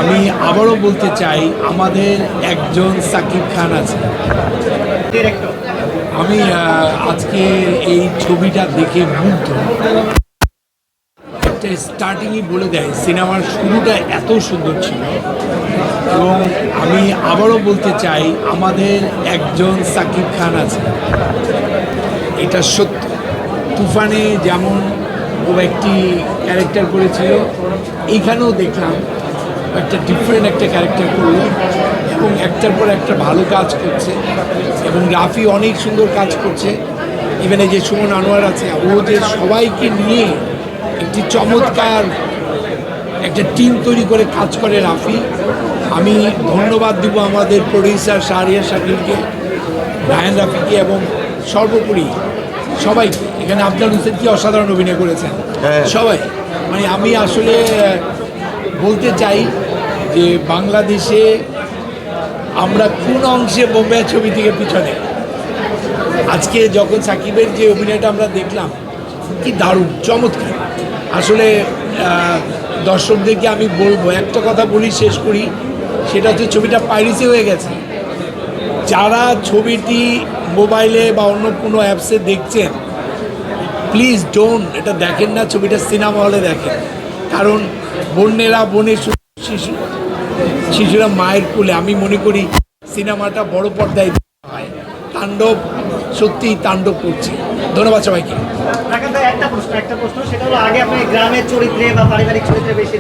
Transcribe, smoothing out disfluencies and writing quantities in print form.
আমি আবারও বলতে চাই আমাদের একজন সাকিব খান আছে। আমি আজকে এই ছবিটা দেখে মুগ্ধ। একটা স্টার্টিংই বলে দেয় সিনেমার শুরুটা এত সুন্দর ছিল। এবং আমি আবারও বলতে চাই আমাদের একজন সাকিব খান আছে, এটা সত্য। তুফানে যেমন ও একটি ক্যারেক্টার করেছিল, এইখানেও দেখলাম একটা ডিফারেন্ট একটা ক্যারেক্টার করলো এবং একটার পর একটা ভালো কাজ করছে। এবং রাফি অনেক সুন্দর কাজ করছে। ইভেন এই যে সুমন আনোয়ার আছে, ও যে সবাইকে নিয়ে একটি চমৎকার একটা টিম তৈরি করে কাজ করে রাফি। আমি ধন্যবাদ দিব আমাদের প্রডিউসার শাহরিয়ার শাকিলকে, রায়ান রাফিকে এবং সর্বোপরি সবাইকে। এখানে আফজাল হোসেন কি অসাধারণ অভিনয় করেছেন সবাই। মানে আমি আসলে বলতে চাই যে বাংলাদেশে আমরা কোন অংশে বোম্বে ছবি থেকে পিছনে। আজকে যখন সাকিবের যে অভিনয়টা আমরা দেখলাম, কি দারুণ চমৎকার। আসলে দর্শকদেরকে আমি বলবো, একটা কথা বলি শেষ করি, সেটা হচ্ছে ছবিটা পাইরেসি হয়ে গেছে। যারা ছবিটি মোবাইলে বা অন্য কোনো অ্যাপসে দেখছেন, প্লিজ ডোন্ট এটা দেখেন না, ছবিটা সিনেমা হলে দেখেন। কারণ বোনেরা বোনের শিশুরা মায়ের কোলে। আমি মনে করি সিনেমাটা বড় পর্দায় হয়। তাণ্ডব সত্যিই তাণ্ডব করছে। ধন্যবাদ সবাইকে। একটা প্রশ্ন সেটা হলো, আগে আপনি গ্রামের চরিত্রে বা পারিবারিক চরিত্রে বেশি